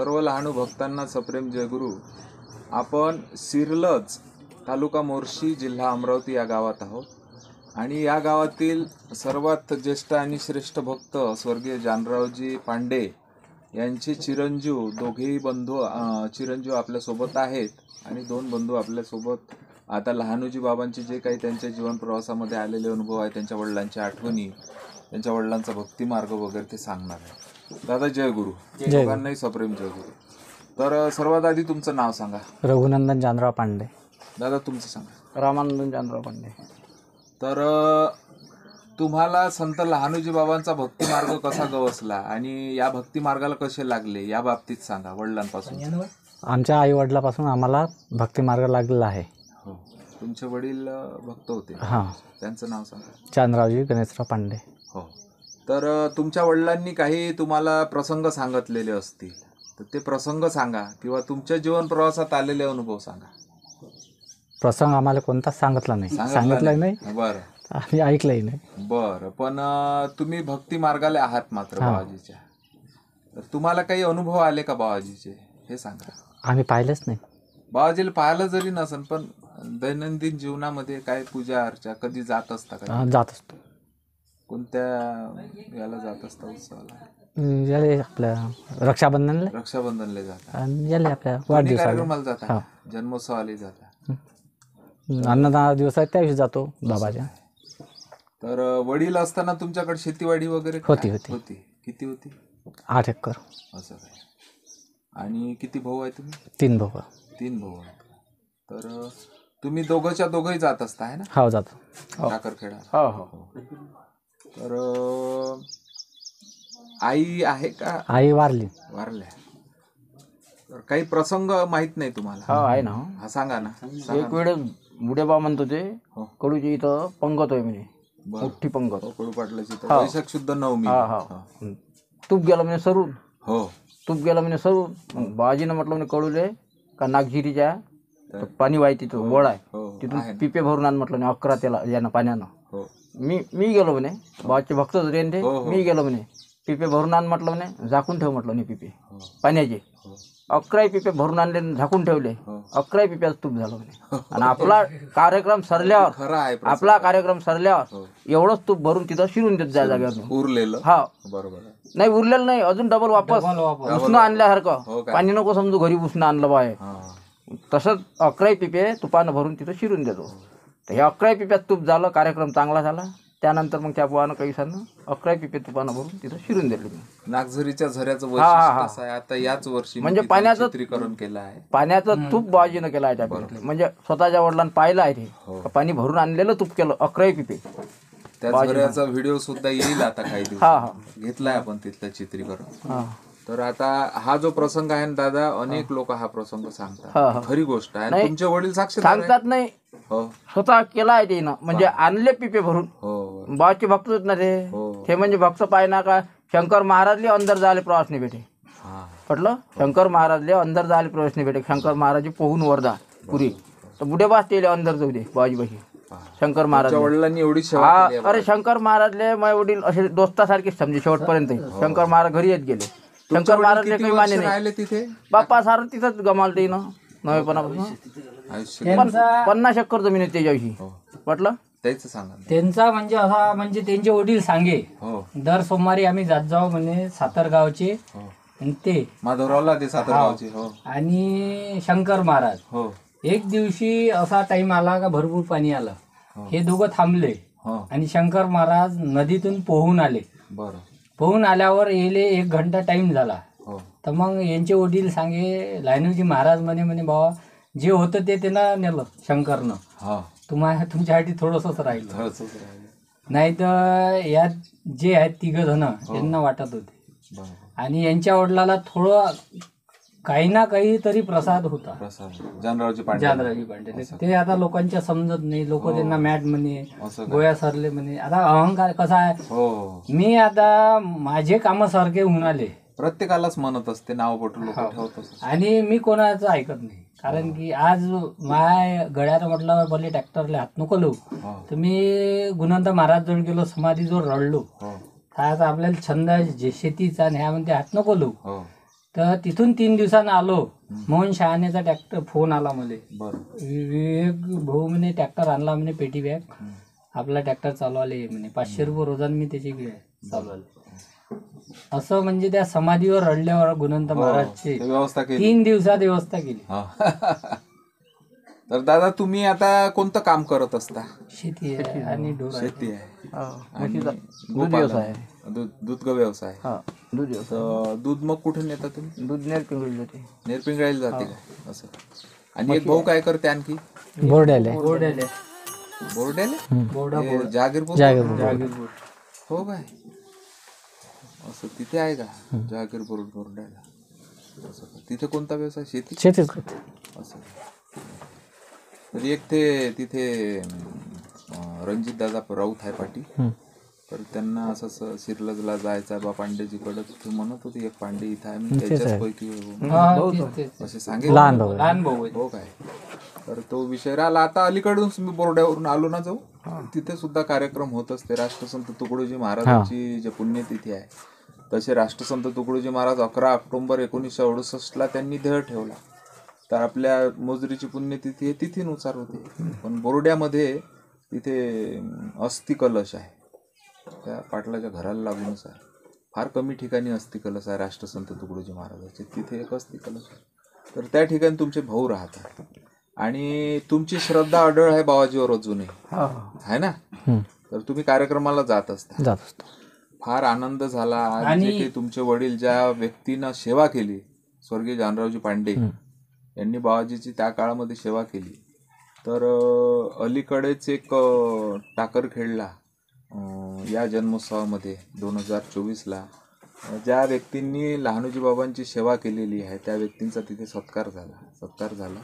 सर्व लहानू भक्तांना सप्रेम जयगुरु. आपण सिरलज तालुका मोर्शी जिल्हा अमरावती या गावात आहोत आणि या गावातील सर्वात ज्येष्ठ आणि श्रेष्ठ भक्त स्वर्गीय जानरावजी पांडे यांचे चिरंजीव दोघेही बंधू चिरंजीव आपल्यासोबत आहेत आणि दोन बंधू आपल्यासोबत आता लहानूजी बाबांचे जे काही त्यांच्या जीवन प्रवासामध्ये आलेले अनुभव आहे, त्यांच्या वडिलांच्या आठवणी, त्यांच्या वडिलांचा भक्ती मार्ग वगैरे ते सांगणार आहे. दादा जय गुरु. दोघांनाही सप्रेम जय गुरु. तर सर्वात आधी तुमचं नाव सांगा. रघुनंदन जानराव पांडे. दादा तुमचं सांगा. रामानंदन जानराव पांडे. तर तुम्हाला संत लहानूजी बाबांचा भक्ती मार्ग कसा गवसला आणि या भक्ती मार्गाला कसे लागले या बाबतीत सांगा. वडिलांपासून. आमच्या आई वडिलांपासून आम्हाला भक्ती मार्ग लागलेला आहे. हो, तुमचे वडील भक्त होते. हां, त्यांचं नाव सांगा. जानरावजी गणेशराव पांडे. हो, तर तुमच्या वडिलांनी काही तुम्हाला प्रसंग सांगितलेले असतील तर ते प्रसंग सांगा किंवा तुमच्या जीवन प्रवासात आलेले अनुभव सांगा. प्रसंग आम्हाला कोणताच सांगितला नाही. बरं, आम्ही ऐकलंही नाही. बरं, पण तुम्ही भक्ती मार्गाला आहात मात्र बाबाजीच्या. तर तुम्हाला काही अनुभव आले का बाबाजीचे हे सांगा. आम्ही पाहिलेच नाही. बाबाजीला पाहिलं जरी नसन पण दैनंदिन जीवनामध्ये काय पूजा अर्चा कधी जात असता का? जात असतो. कोणत्या याला जात असता उत्सवाला? याले आपल्या रक्षाबंधनला जाता आणि याले आपल्या वाढदिवसाला कार्यक्रमाला जाता, जन्मोत्सवाला जाता. अन्नदान दिवस आहे त्या दिवशी जातो बाबाच्या. तर वडील असताना तुमच्याकडे शेतीवाडी वगैरे होती. किती होती? 8 एकर. असं काय. आणि किती भाऊ आहे तुम्ही? 3 भाऊ. 3 भाऊ आहेत. तर तुम्ही दोघंच्या दोघंही जात असता आहे ना? हो, जातो. टाकरखेडा. हो. तर आई आहे का? आई वारल्या. तर काही प्रसंग माहित नाही तुम्हाला? हो, आहे ना. हा सांगा ना. एक वेळेस बुडेबा म्हणतो ते कडूच्या इथं पंगत आहे म्हणे, मोठी पंगत. कडू पाटलाची वैशाख शुद्ध नवमी. तूप गेला म्हणे सरून. हो, तूप गेला म्हणे सरून. बाजीनं म्हटलं म्हणे कडूले का नागझिरीच्या पाणी वाय तिथं वड आहे, तिथून पिपे भरून आण म्हटलं 11 त्याला यानं पाण्यानं. मी गेलो म्हणे, बाबाचे भक्त होते ते. मी गेलो म्हणे, पिपे भरून आण म्हटलं म्हणे, झाकून ठेव म्हटलं नाही पिपे पाण्याचे. 11 पिपे भरून आणले, झाकून ठेवले. 11 पिप्याचं तूप झालं म्हणे. आणि आपला कार्यक्रम सरल्यावर एवढंच तूप भरून तिथं शिरून देत जाय जागेवर उरलेलं. हा, बरोबर. नाही उरलेलं नाही, अजून डबल वापस उष्ण आणल्यासारखं. पाणी नको समजू घरी उष्ण आणलं बाय. तसंच 11 पिपे तुपानं भरून तिथं शिरून देतो. तर हे 11 पिप्यात तूप झालं. कार्यक्रम चांगला झाला. त्यानंतर मग त्या बुवानं काही सांगणं 11 पिपे तुपानं भरून तिथं शिरून दिले. नागझरीच्या झऱ्याचं वैशिष्ट्य असं आहे. आता याच वर्षी म्हणजे पाण्याचं चित्रीकरण केलं आहे. पाण्याचं तूप बाबाजीनं केलं आहे त्या पिपेतलं. म्हणजे स्वतःच्या वडिलांना पाहिलं आहे ते पाणी भरून आणलेलं तूप केलं 11 पिपे. त्या झऱ्याचा व्हिडिओ सुद्धा येईल आता काही दिवस. घेतलाय आपण तिथलं चित्रीकरण. तर आता हा जो प्रसंग आहे ना दादा, अनेक लोक हा प्रसंग सांगतात. खरी गोष्ट आहे. तुमचे वडील सांगतात नाही, स्वतः केला आहे ते. म्हणजे आणले पिपे भरून. बाबाचे भक्त होत ना ते म्हणजे भक्त पाहिना का शंकर महाराजले अंदर जायला प्रवास नाही भेटे. म्हटलं शंकर महाराजले अंदर जायला प्रवास नाही भेटे. शंकर महाराज पोहून वरदा पुरी तर बुढे बास तेले अंदर जाऊ दे बाबाजी बशी. शंकर महाराज वडिलांनी एवढी अरे शंकर महाराजले माझे वडील असे दोस्तासारखेच समजे शेवटपर्यंत. शंकर महाराज घरी येत गेले. शंकर महाराजले काही माने नाही. तिथे बाप्पा सारं तिथंच गमाल ते नवेपणापासून. 50 एकर जमीन आहे त्याच्याविषयी. म्हटलं त्यांचा म्हणजे असा म्हणजे त्यांचे वडील सांगे दर सोमवारी आम्ही जात जाऊ म्हणे सातारगावचे. आणि ते माधवरावला ते सातारगावचे. आणि शंकर महाराज एक दिवशी असा टाइम आला का भरपूर पाणी आलं. हे दोघं थांबले आणि शंकर महाराज नदीतून पोहून आले. पोहून आल्यावर येले 1 घंटा टाइम झाला. तर मग यांचे वडील सांगे लहानूजी महाराज म्हणे बाबा जे होतं ते त्यांना नेलं शंकरनं. तुमच्यासाठी थोडंसंच राहिलं. नाही तर यात जे आहेत 3 जण त्यांना वाटत होते. आणि यांच्या वडिलाला थोडं काही ना काही तरी प्रसाद होता. जानरावजी पांडे ते आता लोकांच्या समजत नाही. लोक त्यांना मॅट म्हणे, गोया सरले म्हणे. आता अहंकार कसा आहे, मी आता माझे काम सारखे होऊन आले. प्रत्येकालाच म्हणत असते नाव पटू लोक ठेवत असते. आणि मी कोणाचं ऐकत नाही. कारण की आज माय गड्यानं म्हटलं भले ट्रॅक्टरला हात नको लावू. तर मी गुणवंत महाराज जवळ गेलो, समाधीजवळ रडलो. काय आपल्याला छंद शेतीचा न्याय म्हणते हात नको लावू. तर तिथून 3 दिवसानं आलो. मोहन शहाणेचा ट्रॅक्टर फोन आला मला. बरं. विवेक भाऊ म्हणे ट्रॅक्टर आणला म्हणे, पेटी बॅग आपला ट्रॅक्टर चालवायला ये म्हणे. 500 रुपये रोजानं मी त्याची चालवायला. असं म्हणजे त्या समाधीवर रडल्यावर गुणवंत महाराजचे व्यवस्था केली. 3 दिवसात व्यवस्था केली. तर दादा तुम्ही आता कोणतं काम करत असता? शेती आहे आणि ढोर आहे. शेती आहे आणि दूध व्यवसाय आहे. दूध व्यवसाय. हा, दूध व्यवसाय. तर दूध मग कुठे नेता तुम्ही? दूध नेरपिंगळी जाते. नेरपिंगळायला जाते काय? असं. आणि एक भाऊ काय करते आणखी? बोर्ड्याले बोर्ड्याले बोर्डा जहागीरपूर. जागीरपूर. हो काय? असं तिथे आहे का जहागीरपूर बोर्ड्याला? असं का? तिथे कोणता व्यवसाय? शेतीच असं. तर एक ते तिथे रणजित दादा राऊत आहे पाटी, तर त्यांना असं सिरलजला जायचं बा पांडेजीकडं. तू म्हणत होती एक पांडे इथं आहे, मी त्याच्याच पैकी असे सांगेल. लहान भाऊ. हो काय? तर तो विषय राहिला. आता अलीकडून मी बोर्ड्यावरून आलो ना जाऊ, तिथे सुद्धा कार्यक्रम होत असते. राष्ट्रसंत तुकडोजी महाराजांची जे पुण्यतिथी आहे, तसे राष्ट्रसंत तुकडोजी महाराज 11 ऑक्टोबर 1968 त्यांनी देह ठेवला. तर आपल्या मोजरीची पुण्यतिथी आहे तिथीनुसार होते. पण बोर्ड्यामध्ये तिथे अस्थि कलश आहे, त्या पाटलाच्या घराला लागूनच आहे. फार कमी ठिकाणी अस्थि कलश आहे राष्ट्रसंत तुकडोजी महाराजांचे. तिथे एक अस्थि कलश आहे. तर त्या ठिकाणी तुमचे भाऊ राहतात आणि तुमची श्रद्धा अढळ आहे बाबाजीवर अजूनही, आहे ना? तर तुम्ही कार्यक्रमाला जात असता. फार आनंद झाला. आज जे काही तुमचे वडील ज्या व्यक्तीनं सेवा केली, स्वर्गीय जानरावजी पांडे यांनी बाबाजीची त्या काळामध्ये सेवा केली. तर अलीकडेच एक टाकरखेडला या जन्मोत्सवामध्ये 2024ला ज्या व्यक्तींनी लहानोजी बाबांची सेवा केलेली आहे त्या व्यक्तींचा तिथे सत्कार झाला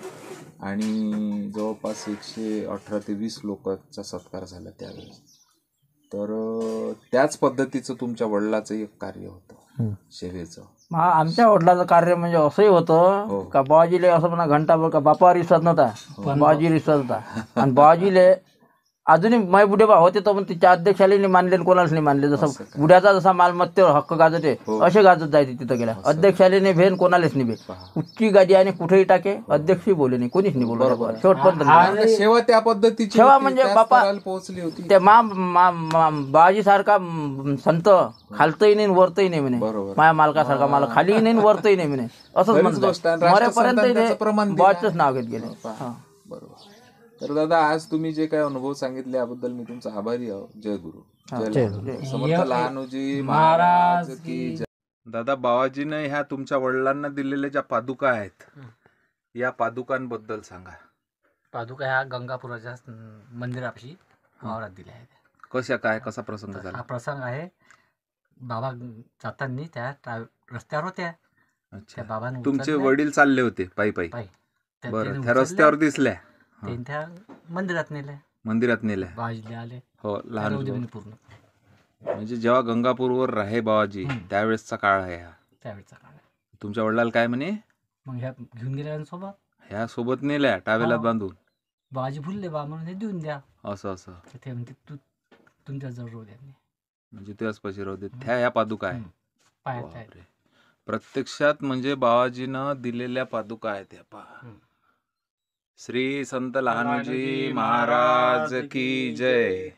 आणि जवळपास 118 ते 20 लोकांचा सत्कार झाला त्यावेळेस. तर त्याच पद्धतीचं तुमच्या वडिलाचं एक कार्य होतं सेवेचं. आमच्या वडिलाचं कार्य म्हणजे असंही होतं का बाबाजीले असं म्हणा घंटाभर का बापावर विश्वास नव्हता, बाबाजी विश्वास होता. आणि बाबाजीले अजूनही माय बुढे बा होते तर पण तिच्या अध्यक्षाला नाही मानले, कोणालाच नाही मानले. जसं बुड्याचा जसा मालमत्तेवर हक्क गाजते असे गाजत जायचे तिथं गेल्या. अध्यक्षाला नाही भेन, कोणालाच नाही भेन. कुठची गादी आणि कुठेही टाके, अध्यक्षही बोले नाही, कोणीच नाही बोललो शेवटपर्यंत. सेवा त्या पद्धतीची सेवा म्हणजे बापा पोहोचली होती. ते बाबाजी सारखा संत खालतही नाही वरतही नाही म्हणे, माया मालकासारखा मला खालीही नाही वरतही नाही म्हणे, असंच म्हणतो. मरेपर्यंत बाबाचंच नाव घेत गेले. बरोबर. तर दादा आज तुम्ही जे काही अनुभव सांगितले याबद्दल मी तुमचा आभारी आहो. जय गुरु. समर्थ लहानोजी महाराज की जय. दादा, बाबाजीने ह्या तुमच्या वडिलांना दिलेल्या ज्या पादुका आहेत, या पादुकांबद्दल सांगा. पादुका ह्या गंगापुराच्या मंदिरापाशी वावरात दिल्या आहेत. कसा प्रसंग झाला? हा प्रसंग आहे, बाबा जाताना त्या रस्त्यावर होत्या. अच्छा. तुमचे वडील चालले होते पायी पायी. बरं. त्या रस्त्यावर दिसल्या, त्या मंदिरात नेल्या. बाबाजी आले. हो, लहान पूर्ण. म्हणजे जेव्हा गंगापूरवर राहे बाबाजी त्यावेळेसचा काळ आहे हा. त्यावेळेचा काळ. तुमच्या वडिलाला काय म्हणे? मग ह्या घेऊन गेल्या सोबत. ह्या सोबत नेल्या टावेलात बांधून. बाबाजी भुलले बा म्हणून हे देऊन द्या. असं ते म्हणते तू तुमच्या जवळ राहू द्या. म्हणजे त्याच पैसे राहू देत. ह्या पादुका आहे पायात. प्रत्यक्षात म्हणजे बाबाजीनं दिलेल्या पादुका आहेत ह्या. पहा. श्री संत लहानोजी महाराज की जय.